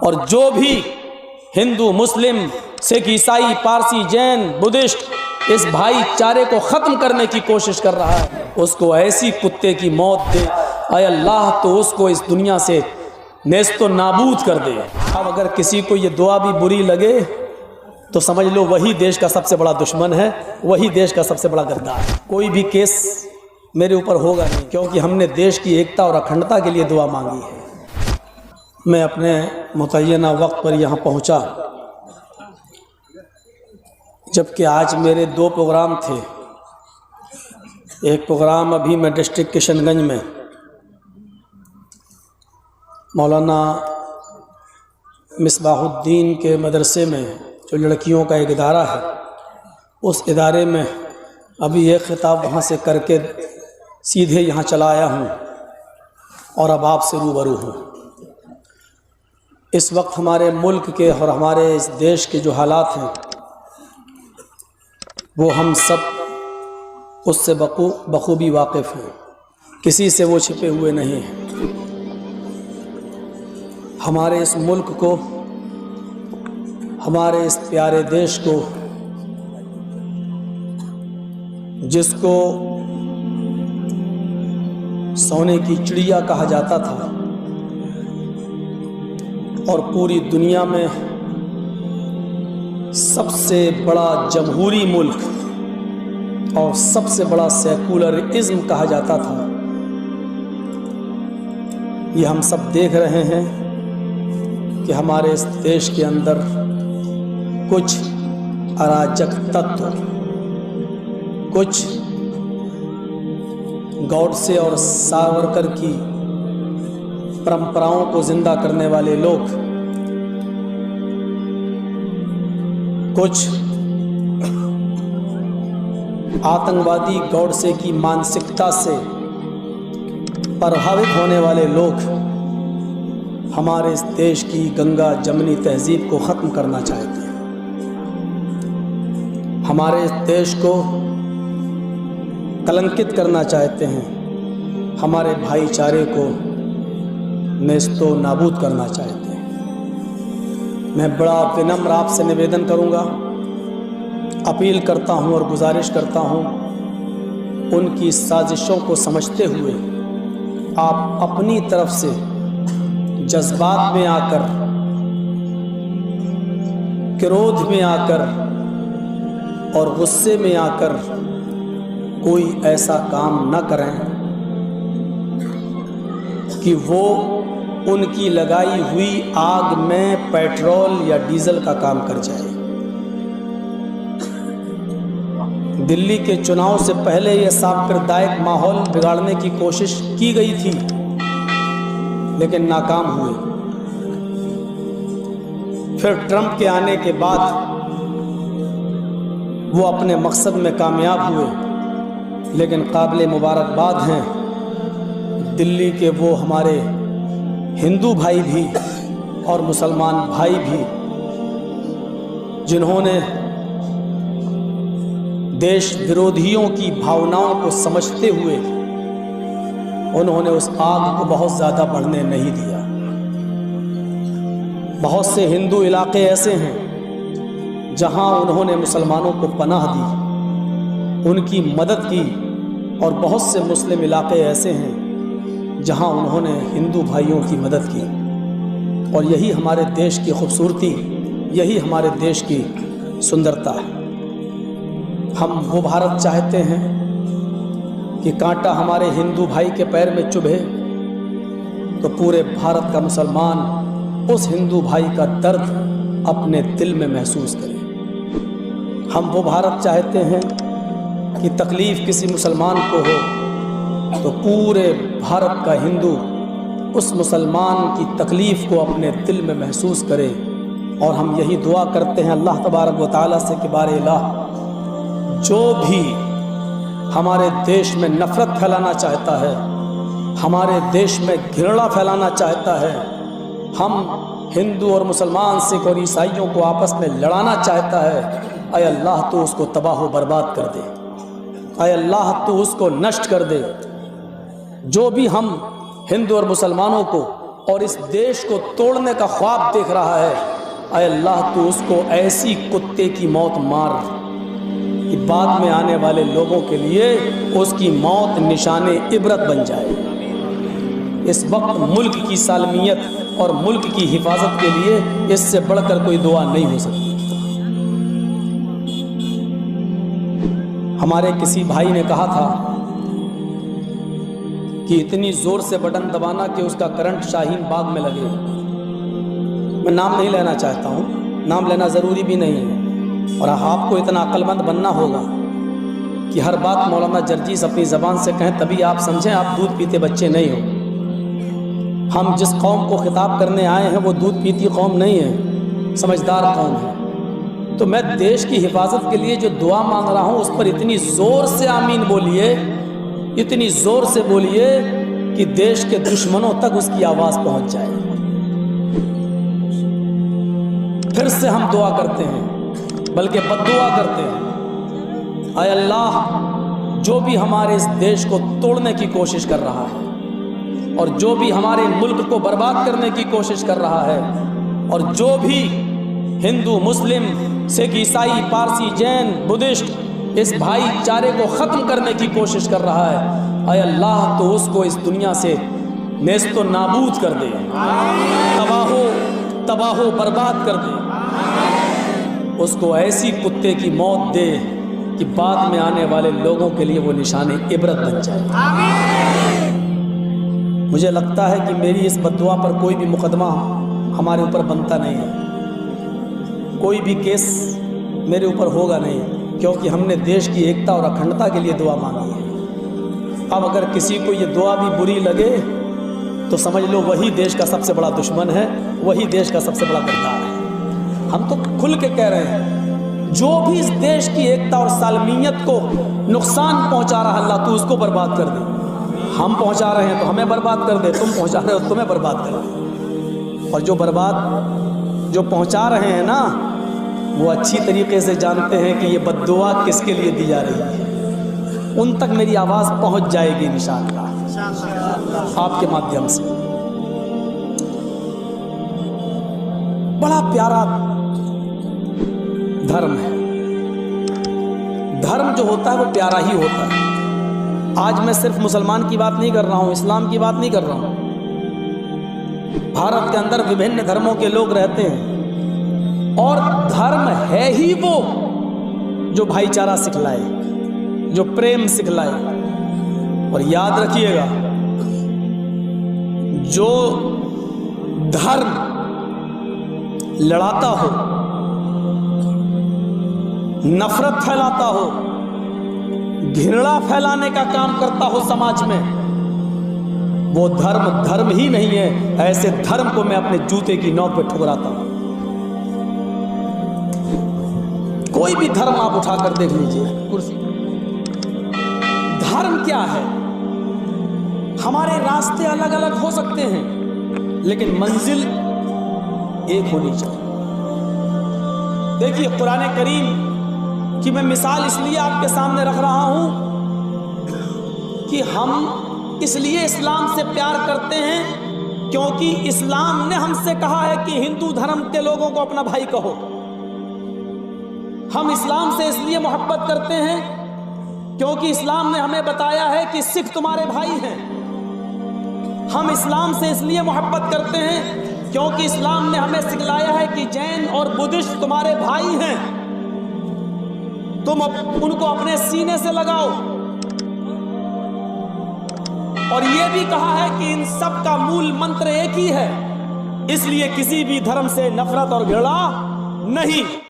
और जो भी हिंदू, मुस्लिम, सिख, ईसाई, पारसी, जैन, बुद्धिस्ट इस भाईचारे को ख़त्म करने की कोशिश कर रहा है, उसको ऐसी कुत्ते की मौत दे। आय अल्लाह तो उसको इस दुनिया से नेस्तो नाबूद कर दे। अब अगर किसी को ये दुआ भी बुरी लगे तो समझ लो वही देश का सबसे बड़ा दुश्मन है, वही देश का सबसे बड़ा गद्दार है। कोई भी केस मेरे ऊपर होगा नहीं, क्योंकि हमने देश की एकता और अखंडता के लिए दुआ मांगी है। मैं अपने मुतय्यना वक्त पर यहाँ पहुँचा, जबकि आज मेरे 2 प्रोग्राम थे। एक प्रोग्राम अभी मैं डिस्ट्रिक्ट किशनगंज में मौलाना मिसबाहुद्दीन के मदरसे में, जो लड़कियों का एक इदारा है, उस इदारे में अभी एक ख़िताब वहाँ से करके सीधे यहाँ चला आया हूँ और अब आपसे रूबरू हूँ। इस वक्त हमारे मुल्क के और हमारे इस देश के जो हालात हैं वो हम सब उससे बखूबी वाकिफ़ हैं, किसी से वो छिपे हुए नहीं हैं। हमारे इस मुल्क को, हमारे इस प्यारे देश को, जिसको सोने की चिड़िया कहा जाता था और पूरी दुनिया में सबसे बड़ा जमहूरी मुल्क और सबसे बड़ा सेकुलरिज्म कहा जाता था, ये हम सब देख रहे हैं कि हमारे इस देश के अंदर कुछ अराजक तत्व, कुछ गॉडसे और सावरकर की परंपराओं को जिंदा करने वाले लोग, कुछ आतंकवादी गॉडसे की मानसिकता से प्रभावित होने वाले लोग हमारे इस देश की गंगा जमनी तहजीब को ख़त्म करना चाहते हैं। हमारे इस देश को कलंकित करना चाहते हैं, हमारे भाईचारे को नेस्तो नाबूद करना चाहते हैं। मैं बड़ा विनम्र आपसे निवेदन करूंगा, अपील करता हूं और गुजारिश करता हूं, उनकी साजिशों को समझते हुए आप अपनी तरफ से जज्बात में आकर, क्रोध में आकर और गुस्से में आकर कोई ऐसा काम न करें कि वो उनकी लगाई हुई आग में पेट्रोल या डीजल का काम कर जाए। दिल्ली के चुनाव से पहले यह सांप्रदायिक माहौल बिगाड़ने की कोशिश की गई थी, लेकिन नाकाम हुए। फिर ट्रंप के आने के बाद वो अपने मकसद में कामयाब हुए, लेकिन काबिल मुबारकबाद हैं दिल्ली के वो हमारे हिंदू भाई भी और मुसलमान भाई भी, जिन्होंने देश विरोधियों की भावनाओं को समझते हुए उन्होंने उस आग को बहुत ज़्यादा बढ़ने नहीं दिया। बहुत से हिंदू इलाके ऐसे हैं जहां उन्होंने मुसलमानों को पनाह दी, उनकी मदद की, और बहुत से मुस्लिम इलाके ऐसे हैं जहां उन्होंने हिंदू भाइयों की मदद की। और यही हमारे देश की खूबसूरती, यही हमारे देश की सुंदरता है। हम वो भारत चाहते हैं कि कांटा हमारे हिंदू भाई के पैर में चुभे तो पूरे भारत का मुसलमान उस हिंदू भाई का दर्द अपने दिल में महसूस करे। हम वो भारत चाहते हैं कि तकलीफ़ किसी मुसलमान को हो तो पूरे भारत का हिंदू उस मुसलमान की तकलीफ़ को अपने दिल में महसूस करे। और हम यही दुआ करते हैं अल्लाह तबारक व तआला से कि बारे इलाह, जो भी हमारे देश में नफ़रत फैलाना चाहता है, हमारे देश में घृणा फैलाना चाहता है, हम हिंदू और मुसलमान, सिख और ईसाइयों को आपस में लड़ाना चाहता है, अय अल्लाह तो उसको तबाह व बर्बाद कर दे, अय अल्लाह तो उसको नष्ट कर दे। जो भी हम हिंदू और मुसलमानों को और इस देश को तोड़ने का ख्वाब देख रहा है, ऐ अल्लाह तू उसको ऐसी कुत्ते की मौत मार कि बाद में आने वाले लोगों के लिए उसकी मौत निशाने इबरत बन जाए। इस वक्त मुल्क की सालमियत और मुल्क की हिफाजत के लिए इससे बढ़कर कोई दुआ नहीं हो सकती। हमारे किसी भाई ने कहा था कि इतनी जोर से बटन दबाना कि उसका करंट शाहीन बाग में लगे। मैं नाम नहीं लेना चाहता हूँ, नाम लेना ज़रूरी भी नहीं है, और आपको इतना अक्लमंद बनना होगा कि हर बात मौलाना जर्जीस अपनी ज़बान से कहें तभी आप समझें आप दूध पीते बच्चे नहीं हो। हम जिस कौम को खिताब करने आए हैं वो दूध पीती कौम नहीं है, समझदार कौम है। तो मैं देश की हिफाजत के लिए जो दुआ मांग रहा हूँ उस पर इतनी ज़ोर से आमीन बोलिए, इतनी ज़ोर से बोलिए कि देश के दुश्मनों तक उसकी आवाज़ पहुँच जाए। फिर से हम दुआ करते हैं, बल्कि बद्दुआ करते हैं, ऐ अल्लाह जो भी हमारे इस देश को तोड़ने की कोशिश कर रहा है और जो भी हमारे मुल्क को बर्बाद करने की कोशिश कर रहा है और जो भी हिंदू मुस्लिम सिख ईसाई पारसी जैन बुद्धिस्ट इस भाईचारे को ख़त्म करने की कोशिश कर रहा है, ऐ अल्लाह तो उसको इस दुनिया से नेस्तो नाबूद कर दे, तबाहो बर्बाद कर दे, उसको ऐसी कुत्ते की मौत दे कि बाद में आने वाले लोगों के लिए वो निशाने इबरत बन जाए। मुझे लगता है कि मेरी इस बद्दुआ पर कोई भी मुकदमा हमारे ऊपर बनता नहीं है, कोई भी केस मेरे ऊपर होगा नहीं, क्योंकि हमने देश की एकता और अखंडता के लिए दुआ मांगी है। अब अगर किसी को ये दुआ भी बुरी लगे तो समझ लो वही देश का सबसे बड़ा दुश्मन है, वही देश का सबसे बड़ा गद्दार है। हम तो खुल के कह रहे हैं, जो भी इस देश की एकता और सालमियत को नुकसान पहुंचा रहा है अल्लाह तू उसको बर्बाद कर दे। हम पहुंचा रहे हैं तो हमें बर्बाद कर दे, तुम पहुंचा रहे हो तो तुम्हें बर्बाद कर दे। और जो पहुंचा रहे हैं ना वो अच्छी तरीके से जानते हैं कि ये बद्दुआ किसके लिए दी जा रही है। उन तक मेरी आवाज़ पहुंच जाएगी इंशाअल्लाह आपके माध्यम से। बड़ा प्यारा धर्म है, धर्म जो होता है वो प्यारा ही होता है। आज मैं सिर्फ मुसलमान की बात नहीं कर रहा हूँ, इस्लाम की बात नहीं कर रहा हूँ। भारत के अंदर विभिन्न धर्मों के लोग रहते हैं और धर्म है ही वो जो भाईचारा सिखलाए, जो प्रेम सिखलाए। और याद रखिएगा, जो धर्म लड़ाता हो, नफरत फैलाता हो, घृणा फैलाने का काम करता हो समाज में, वो धर्म ही नहीं है। ऐसे धर्म को मैं अपने जूते की नोक पे ठुकराता हूं। कोई भी धर्म आप उठाकर देख लीजिए, कुर्सी। धर्म क्या है? हमारे रास्ते अलग अलग हो सकते हैं लेकिन मंजिल एक होनी चाहिए। देखिए, कुरान करीम कि मैं मिसाल इसलिए आपके सामने रख रहा हूं कि हम इसलिए इस्लाम से प्यार करते हैं क्योंकि इस्लाम ने हमसे कहा है कि हिंदू धर्म के लोगों को अपना भाई कहो। हम इस्लाम से इसलिए मोहब्बत करते हैं क्योंकि इस्लाम ने हमें बताया है कि सिख तुम्हारे भाई हैं। हम इस्लाम से इसलिए मोहब्बत करते हैं क्योंकि इस्लाम ने हमें सिखलाया है कि जैन और बुद्धिस्ट तुम्हारे भाई हैं, तुम उनको अपने सीने से लगाओ। और यह भी कहा है कि इन सब का मूल मंत्र एक ही है, इसलिए किसी भी धर्म से नफरत और घृणा नहीं।